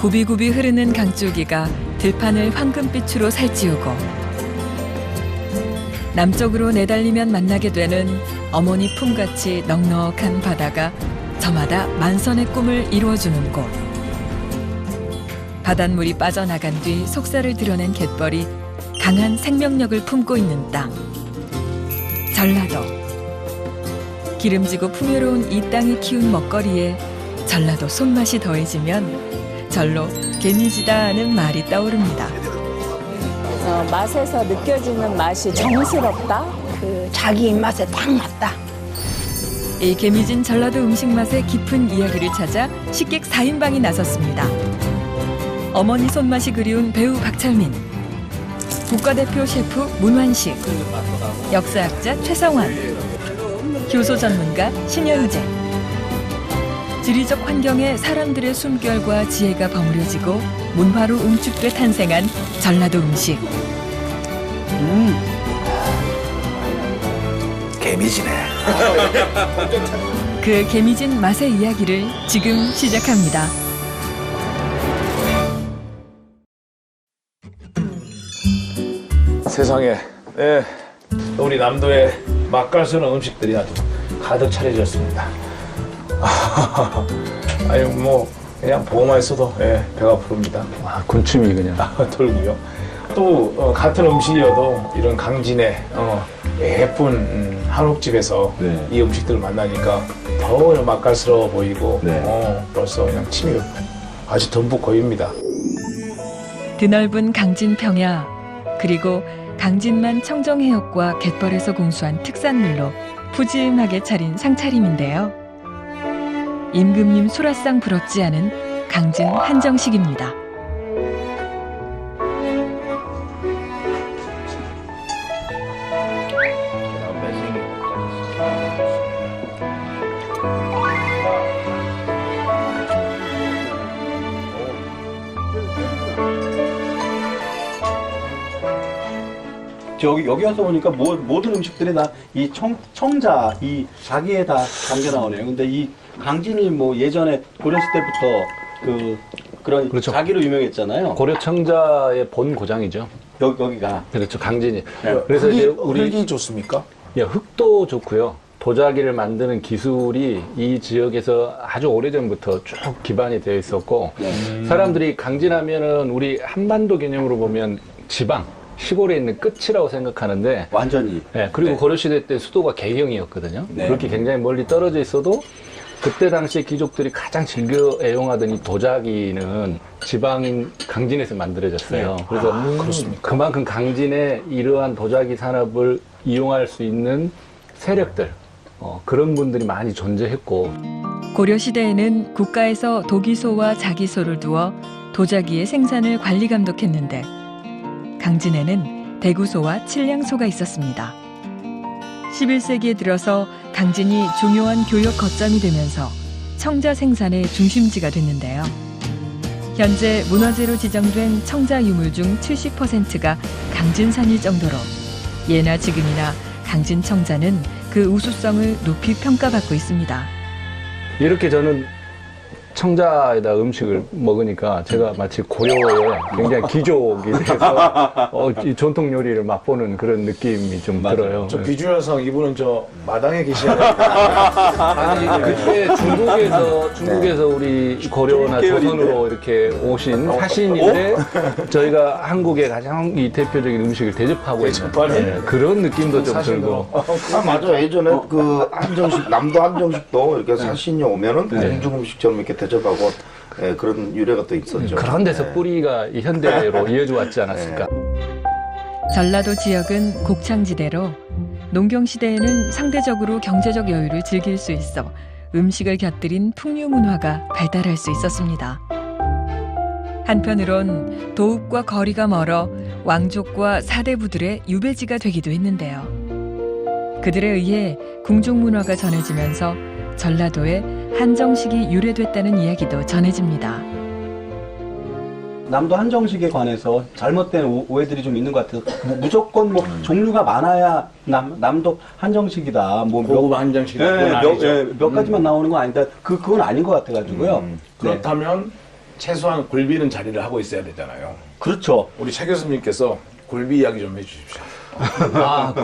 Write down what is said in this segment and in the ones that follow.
굽이굽이 흐르는 강줄기가 들판을 황금빛으로 살찌우고 남쪽으로 내달리면 만나게 되는 어머니 품같이 넉넉한 바다가 저마다 만선의 꿈을 이루어주는 곳. 바닷물이 빠져나간 뒤 속살을 드러낸 갯벌이 강한 생명력을 품고 있는 땅. 전라도. 기름지고 풍요로운 이 땅이 키운 먹거리에 전라도 손맛이 더해지면 절로 개미지다 하는 말이 떠오릅니다. 맛에서 느껴지는 맛이 정스럽다. 그 자기 입맛에 딱 맞다. 이 개미진 전라도 음식 맛의 깊은 이야기를 찾아 식객 4인방이 나섰습니다. 어머니 손맛이 그리운 배우 박철민, 국가대표 셰프 문완식, 역사학자 최성환, 교소 전문가 신현재. 지리적 환경에 사람들의 숨결과 지혜가 버무려지고 문화로 응축돼 탄생한 전라도 음식. 개미지네. 그 개미진 맛의 이야기를 지금 시작합니다. 세상에, 우리 남도의 맛깔스러운 음식들이 아주 가득 차려졌습니다. 아니 뭐 그냥 보고만 있어도 배가 부릅니다. 군침이 그냥 돌고요. 또 같은 음식이어도 이런 강진의 예쁜 한옥집에서 이 음식들을 만나니까 더 맛깔스러워 보이고 벌써 그냥 침이 아주 듬뿍 고입니다. 드넓은 강진 평야 그리고 강진만 청정해역과 갯벌에서 공수한 특산물로 푸짐하게 차린 상차림인데요. 임금님 수라상 부럽지 않은 강진 한정식입니다. 여기 와서 보니까 모든 음식들이 다 이 청자, 이 자기에 다 담겨 나오네요. 근데 이 강진이 뭐 예전에 고려시대 때부터 그런 그렇죠. 자기로 유명했잖아요. 고려 청자의 본 고장이죠. 여기가. 그렇죠, 강진이. 네. 그래서 이제 흙이 좋습니까? 흙도 좋고요. 도자기를 만드는 기술이 이 지역에서 아주 오래전부터 쭉 기반이 되어 있었고 사람들이 강진하면은 우리 한반도 개념으로 보면 지방, 시골에 있는 끝이라고 생각하는데 완전히. 그리고 고려시대 때 수도가 개경이었거든요. 그렇게 굉장히 멀리 떨어져 있어도 그때 당시에 귀족들이 가장 즐겨 애용하던 이 도자기는 지방인 강진에서 만들어졌어요. 그래서 그만큼 강진에 이러한 도자기 산업을 이용할 수 있는 세력들, 그런 분들이 많이 존재했고 고려시대에는 국가에서 도기소와 자기소를 두어 도자기의 생산을 관리 감독했는데 강진에는 대구소와 칠량소가 있었습니다. 11세기에 들어서 강진이 중요한 교역 거점이 되면서 청자 생산의 중심지가 됐는데요. 현재 문화재로 지정된 청자 유물 중 70%가 강진산일 정도로 예나 지금이나 강진 청자는 그 우수성을 높이 평가받고 있습니다. 이렇게 저는 청자에다 음식을 먹으니까 제가 마치 고려의 굉장히 귀족이 돼서 이 전통 요리를 맛보는 그런 느낌이 좀 들어요. 저 비주얼상 이분은 저 마당에 계시는 아니 그때 중국에서 우리 고려나 조선으로 이렇게 오신 사신인데 저희가 한국의 가장 이 대표적인 음식을 대접하고 있는 그런 느낌도 좀 들고. 맞아. 예전에 그 한정식, 남도 한정식도 이렇게 사신이 오면은 공중 음식처럼 이렇게 대접하고 그런 유래가 또 있었죠. 그런 데서 뿌리가 이 현대로 이어져 왔지 않았을까. 전라도 지역은 곡창지대로 농경시대에는 상대적으로 경제적 여유를 즐길 수 있어 음식을 곁들인 풍류 문화가 발달할 수 있었습니다. 한편으론 도읍과 거리가 멀어 왕족과 사대부들의 유배지가 되기도 했는데요. 그들에 의해 궁중 문화가 전해지면서 전라도에 한정식이 유래됐다는 이야기도 전해집니다. 남도 한정식에 관해서 잘못된 오해들이 좀 있는 것 같아서 무조건 뭐 종류가 많아야 남도 한정식이다. 뭐 고급 한정식이다. 몇 가지만 나오는 건 아니다. 그건 아닌 것 같아가지고요. 그렇다면 최소한 굴비는 자리를 하고 있어야 되잖아요. 그렇죠. 우리 최 교수님께서 굴비 이야기 좀 해주십시오.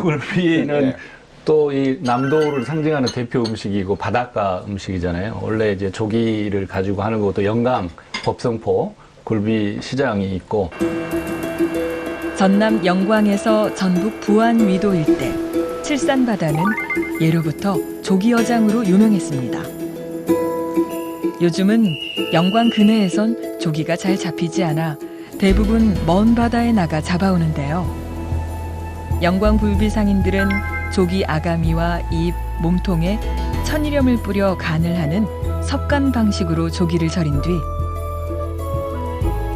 굴비는 네. 또 이 남도를 상징하는 대표 음식이고 바닷가 음식이잖아요. 원래 이제 조기를 가지고 하는 것도 영광, 법성포, 굴비 시장이 있고 전남 영광에서 전북 부안 위도 일대 칠산 바다는 예로부터 조기어장으로 유명했습니다. 요즘은 영광 근해에선 조기가 잘 잡히지 않아 대부분 먼 바다에 나가 잡아오는데요. 영광 굴비 상인들은 조기 아가미와 잎, 몸통에 천일염을 뿌려 간을 하는 섭간 방식으로 조기를 절인 뒤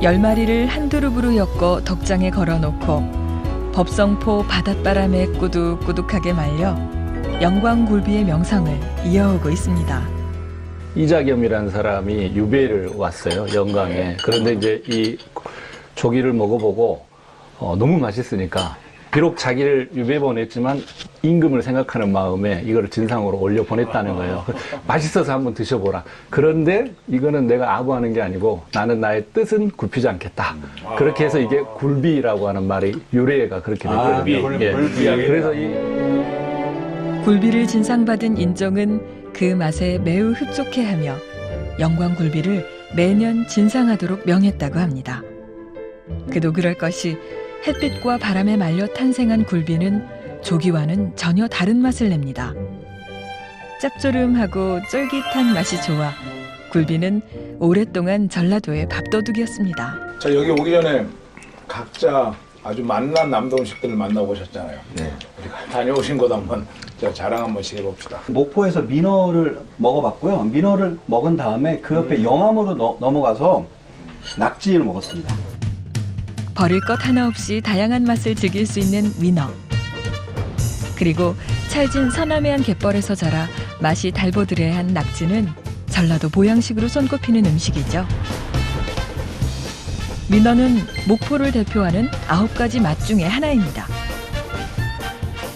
10마리를 한 두릅으로 엮어 덕장에 걸어놓고 법성포 바닷바람에 꾸둑꾸둑하게 말려 영광굴비의 명성을 이어오고 있습니다. 이자겸이라는 사람이 유배를 왔어요, 영광에. 그런데 이제 이 조기를 먹어보고 너무 맛있으니까 비록 자기를 유배 보냈지만 임금을 생각하는 마음에 이거를 진상으로 올려 보냈다는 거예요. 맛있어서 한번 드셔보라. 그런데 이거는 내가 아부하는 게 아니고 나는 나의 뜻은 굽히지 않겠다. 그렇게 해서 이게 굴비라고 하는 말이 유래가 그렇게 됐거든요. 그래서 이 굴비를 진상받은 인종은 그 맛에 매우 흡족해하며 영광굴비를 매년 진상하도록 명했다고 합니다. 그도 그럴 것이 햇빛과 바람에 말려 탄생한 굴비는 조기와는 전혀 다른 맛을 냅니다. 짭조름하고 쫄깃한 맛이 좋아 굴비는 오랫동안 전라도의 밥도둑이었습니다. 자, 여기 오기 전에 각자 아주 맛난 남도 음식들을 만나보셨잖아요. 네. 우리가 다녀오신 곳 한번 자랑 한 번씩 해봅시다. 목포에서 민어를 먹어봤고요. 민어를 먹은 다음에 그 옆에 영암으로 넘어가서 낙지를 먹었습니다. 버릴 것 하나 없이 다양한 맛을 즐길 수 있는 민어. 그리고 찰진 서남해안 갯벌에서 자라 맛이 달보드레한 낙지는 전라도 보양식으로 손꼽히는 음식이죠. 민어는 목포를 대표하는 9가지 맛 중에 하나입니다.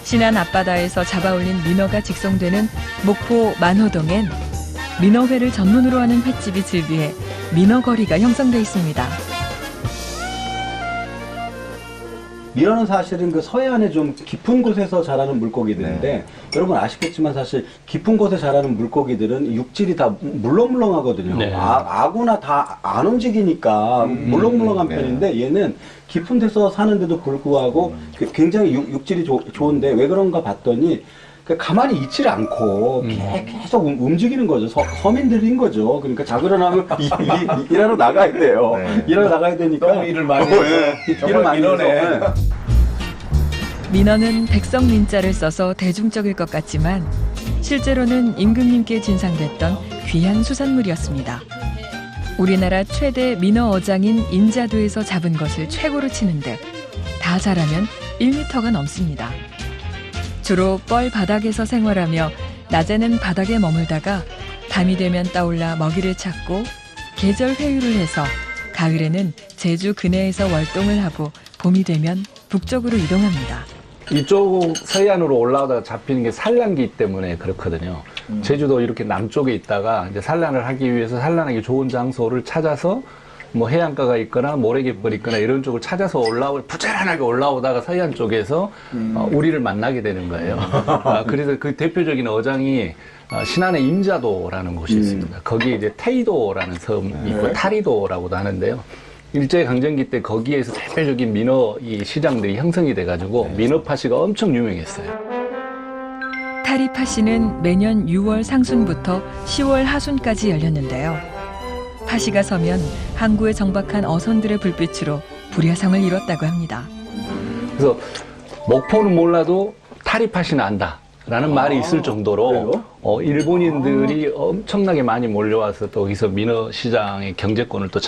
신안 앞바다에서 잡아올린 민어가 직송되는 목포 만호동엔 민어회를 전문으로 하는 횟집이 즐비해 민어거리가 형성돼 있습니다. 민어는 사실은 그 서해안에 좀 깊은 곳에서 자라는 물고기들인데 여러분 아시겠지만 사실 깊은 곳에 자라는 물고기들은 육질이 다 물렁물렁하거든요. 네. 아구나 다 안 움직이니까 물렁물렁한 편인데 얘는 깊은 데서 사는데도 불구하고 굉장히 육질이 좋은데 왜 그런가 봤더니 가만히 있지를 않고 계속 움직이는 거죠. 서민들인 거죠. 그러니까 자고 일어나면 일하러 나가야 돼요. 네. 일하러 나가야 되니까 너무 일을 많이 해서 일을 많이 해서 민어네. 민어는 백성민자를 써서 대중적일 것 같지만 실제로는 임금님께 진상됐던 귀한 수산물이었습니다. 우리나라 최대 민어 어장인 인자도에서 잡은 것을 최고로 치는데 다 자라면 1m가 넘습니다. 주로 뻘 바닥에서 생활하며 낮에는 바닥에 머물다가 밤이 되면 떠올라 먹이를 찾고 계절 회유를 해서 가을에는 제주 근해에서 월동을 하고 봄이 되면 북쪽으로 이동합니다. 이쪽 서해안으로 올라오다가 잡히는 게 산란기 때문에 그렇거든요. 제주도 이렇게 남쪽에 있다가 이제 산란을 하기 위해서 산란하기 좋은 장소를 찾아서 뭐 해안가가 있거나 모래갯벌이 있거나 이런 쪽을 찾아서 부지런하게 올라오다가 서해안 쪽에서 우리를 만나게 되는 거예요. 그래서 그 대표적인 어장이 신안의 임자도라는 곳이 있습니다. 거기에 이제 태이도라는 섬이 있고 타리도라고도 하는데요. 일제강점기 때 거기에서 대표적인 민어 이 시장들이 형성이 돼가지고 민어 파시가 엄청 유명했어요. 타리 파시는 매년 6월 상순부터 10월 하순까지 열렸는데요. 파시가 서면 항구에 정박한 어선들의 불빛으로 불야성을 이뤘다고 합니다. 그래서 목포는 몰라도 타리파시는 안다라는 말이 있을 정도로 일본인들이 엄청나게 많이 몰려와서 또 거기서 민어 시장의 경제권을 또